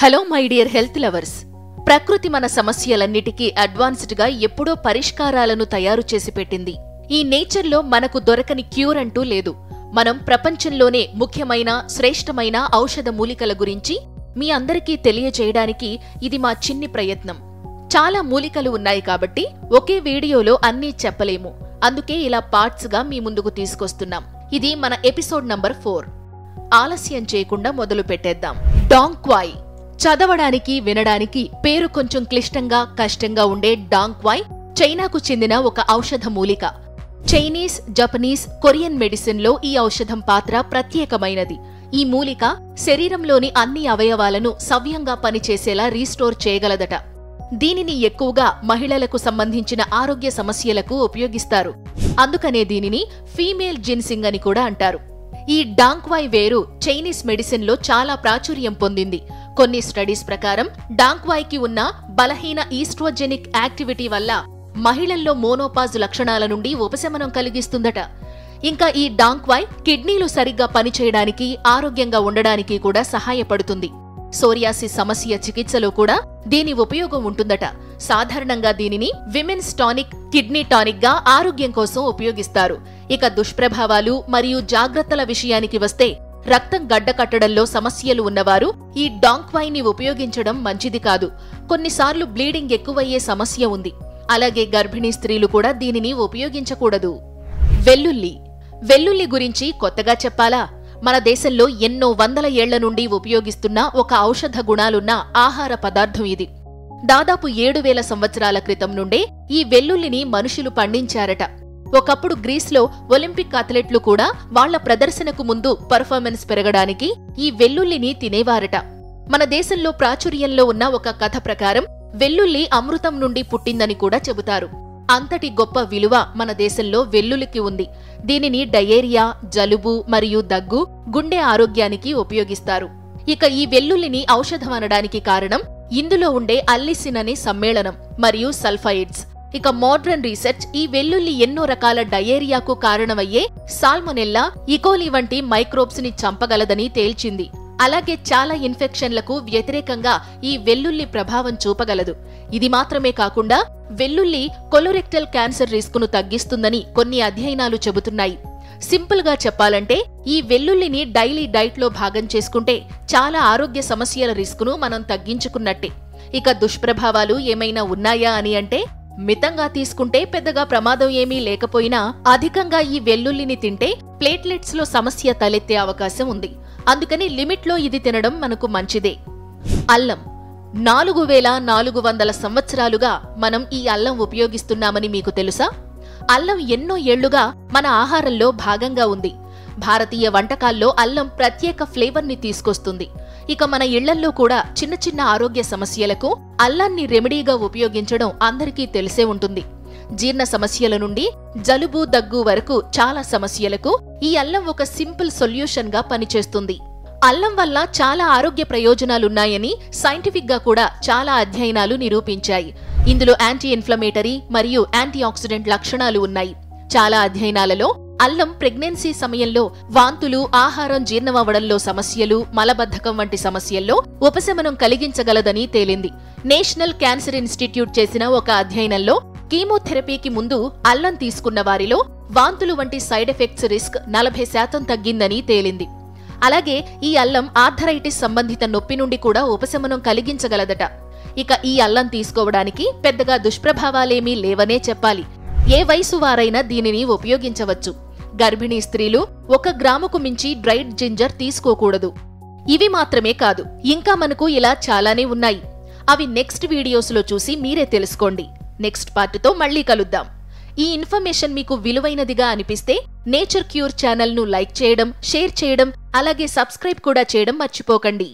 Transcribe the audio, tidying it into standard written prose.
Hello my dear health lovers. ప్రకృతి మన సమస్యలన్నిటికీ అడ్వాన్స్డ్ గా ఎప్పుడో పరిష్కారాలను తయారు చేసి పెట్టింది. ఈ నేచర్లో మనకు దొరకని క్యూర్ అంటూ లేదు. మనం ప్రపంచంలోనే ముఖ్యమైన శ్రేష్టమైన ఔషధ మూలికల గురించి మీ అందరికీ తెలియజేయడానికి ఇది మా చిన్ని ప్రయత్నం. చాలా మూలికలు ఉన్నాయి కాబట్టి ఒకే వీడియోలో అన్నీ చెప్పలేము. అందుకే ఇలా పార్ట్స్ గా మీ ముందుకు తీసుకొస్తున్నాం. ఇది మన ఎపిసోడ్ నంబర్ 4. ఆలస్యం చేయకుండా మొదలు పెట్టేద్దాం. Dong Kwai. చదవడానికి వినడానికి పేరు కొంచెం క్లిష్టంగా కష్టంగా ఉండే డాంగ్ క్వాయ్ చైనాకు చెందిన ఒక ఔషధ మూలిక. చైనీస్, జపనీస్, కొరియన్ మెడిసిన్ లో ఈ ఔషధం పాత్ర ప్రత్యేకమైనది. ఈ మూలిక శరీరంలోని అన్ని అవయవాలను సవ్యంగా పనిచేసేలా రీస్టోర్ చేయగలదట. దీనిని ఎక్కువగా మహిళలకు సంబంధించిన ఆరోగ్య సమస్యలకు ఉపయోగిస్తారు. అందుకనే దీనిని ఫీమేల్ జిన్సింగ్ అని కూడా అంటారు. ఈ డాంగ్ క్వాయ్ వేరు చైనీస్ మెడిసిన్ లో చాలా ప్రాచుర్యం పొందింది. కొన్ని స్టడీస్ ప్రకారం డాంగ్ క్వాయ్ కి ఉన్న బలహీన ఈస్ట్రోజెనిక్ యాక్టివిటీ వల్ల మహిళల్లో మోనోపాజ్ లక్షణాల నుండి ఉపశమనం కలిగిస్తుందట. ఇంకా ఈ డాంగ్ క్వాయ్ కిడ్నీలు సరిగ్గా పనిచేయడానికి, ఆరోగ్యంగా ఉండడానికి కూడా సహాయపడుతుంది. సోరియాసిస్ సమస్య చికిత్సలో కూడా దీని ఉపయోగం ఉంటుందట. సాధారణంగా దీనిని విమెన్స్ టానిక్, కిడ్నీ టానిక్ గా ఆరోగ్యం కోసం ఉపయోగిస్తారు. ఇక దుష్ప్రభావాలు మరియు జాగ్రత్తల విషయానికి వస్తే, రక్తం గడ్డకట్టడంలో సమస్యలు ఉన్నవారు ఈ డాంగ్ క్వాయ్ ని ఉపయోగించడం మంచిది కాదు. కొన్నిసార్లు బ్లీడింగ్ ఎక్కువయ్యే సమస్య ఉంది. అలాగే గర్భిణీ స్త్రీలు కూడా దీనిని ఉపయోగించకూడదు. వెల్లుల్లి. వెల్లుల్లి గురించి కొత్తగా చెప్పాలా? మన దేశంలో ఎన్నో వందల ఏళ్ల నుండి ఉపయోగిస్తున్న ఒక ఔషధ గుణాలున్న ఆహార పదార్థం ఇది. దాదాపు 7000 సంవత్సరాల క్రితం నుండే ఈ వెల్లుల్లిని మనుషులు పండించారట. ఒకప్పుడు గ్రీస్లో ఒలింపిక్ అథ్లెట్లు కూడా వాళ్ల ప్రదర్శనకు ముందు పర్ఫార్మెన్స్ పెరగడానికి ఈ వెల్లుల్లిని తినేవారట. మన దేశంలో ప్రాచుర్యంలో ఉన్న ఒక కథ ప్రకారం వెల్లుల్లి అమృతం నుండి పుట్టిందని కూడా చెబుతారు. అంతటి గొప్ప విలువ మన దేశంలో వెల్లుల్లికి ఉంది. దీనిని డయేరియా, జలుబు మరియు దగ్గు, గుండె ఆరోగ్యానికి ఉపయోగిస్తారు. ఇక ఈ వెల్లుల్లిని ఔషధం అనడానికి కారణం ఇందులో ఉండే అల్లిసిన్ అనే సమ్మేళనం మరియు సల్ఫైడ్స్. ఇక మోడ్రన్ రీసెర్చ్ ఈ వెల్లుల్లి ఎన్నో రకాల డయేరియాకు కారణమయ్యే సాల్మొనెల్లా, ఈకోలి వంటి మైక్రోబ్స్ ని చంపగలదని తేల్చింది. అలాగే చాలా ఇన్ఫెక్షన్లకు వ్యతిరేకంగా ఈ వెల్లుల్లి ప్రభావం చూపగలదు. ఇది మాత్రమే కాకుండా వెల్లుల్లి కొలోరెక్టల్ క్యాన్సర్ రిస్కును తగ్గిస్తుందని కొన్ని అధ్యయనాలు చెబుతున్నాయి. సింపుల్ గా చెప్పాలంటే ఈ వెల్లుల్లిని డైలీ డైట్ లో భాగం చేసుకుంటే చాలా ఆరోగ్య సమస్యల రిస్కును మనం తగ్గించుకున్నట్టే. ఇక దుష్ప్రభావాలు ఏమైనా ఉన్నాయా అని అంటే, మితంగా తీసుకుంటే పెద్దగా ప్రమాదం ఏమీ లేకపోయినా అధికంగా ఈ వెల్లుల్లిని తింటే ప్లేట్లెట్స్ లో సమస్య తలెత్తే అవకాశం ఉంది. అందుకని లిమిట్ లో ఇది తినడం మనకు మంచిదే. అల్లం. 4400 సంవత్సరాలుగా మనం ఈ అల్లం ఉపయోగిస్తున్నామని మీకు తెలుసా? అల్లం ఎన్నో ఏళ్లుగా మన ఆహారంలో భాగంగా ఉంది. భారతీయ వంటకాల్లో అల్లం ప్రత్యేక ఫ్లేవర్ ని తీసుకొస్తుంది. ఇక మన ఇళ్లల్లో కూడా చిన్న చిన్న ఆరోగ్య సమస్యలకు అల్లాన్ని రెమెడీగా ఉపయోగించడం అందరికీ తెలిసే ఉంటుంది. జీర్ణ సమస్యల నుండి జలుబు, దగ్గు వరకు చాలా సమస్యలకు ఈ అల్లం ఒక సింపుల్ సొల్యూషన్ గా పనిచేస్తుంది. అల్లం వల్ల చాలా ఆరోగ్య ప్రయోజనాలున్నాయని సైంటిఫిక్ గా కూడా చాలా అధ్యయనాలు నిరూపించాయి. ఇందులో యాంటీ ఇన్ఫ్లమేటరీ మరియు యాంటీ ఆక్సిడెంట్ లక్షణాలు ఉన్నాయి. చాలా అధ్యయనాలలో అల్లం ప్రెగ్నెన్సీ సమయంలో వాంతులు, ఆహారం జీర్ణమవ్వడంలో సమస్యలు, మలబద్ధకం వంటి సమస్యల్లో ఉపశమనం కలిగించగలదని తేలింది. నేషనల్ క్యాన్సర్ ఇన్స్టిట్యూట్ చేసిన ఒక అధ్యయనంలో కీమోథెరపీకి ముందు అల్లం తీసుకున్న వారిలో వాంతులు వంటి సైడ్ ఎఫెక్ట్స్ రిస్క్ 40% తగ్గిందని తేలింది. అలాగే ఈ అల్లం ఆర్థరైటిస్ సంబంధిత నొప్పి నుండి కూడా ఉపశమనం కలిగించగలదట. ఇక ఈ అల్లం తీసుకోవడానికి పెద్దగా దుష్ప్రభావాలేమీ లేవనే చెప్పాలి. ఏ వయసు వారైనా దీనిని ఉపయోగించవచ్చు. గర్భిణీ స్త్రీలు 1 గ్రాముకు మించి డ్రైడ్ జింజర్ తీసుకోకూడదు. ఇవి మాత్రమే కాదు, ఇంకా మనకు ఇలా చాలానే ఉన్నాయి. అవి నెక్స్ట్ వీడియోస్ లో చూసి మీరే తెలుసుకోండి. నెక్స్ట్ పార్ట్ తో మళ్ళీ కలుద్దాం. ఈ ఇన్ఫర్మేషన్ మీకు విలువైనదిగా అనిపిస్తే నేచర్ క్యూర్ ఛానల్ ను లైక్ చేయడం, షేర్ చేయడం, అలాగే సబ్స్క్రైబ్ కూడా చేయడం మర్చిపోకండి.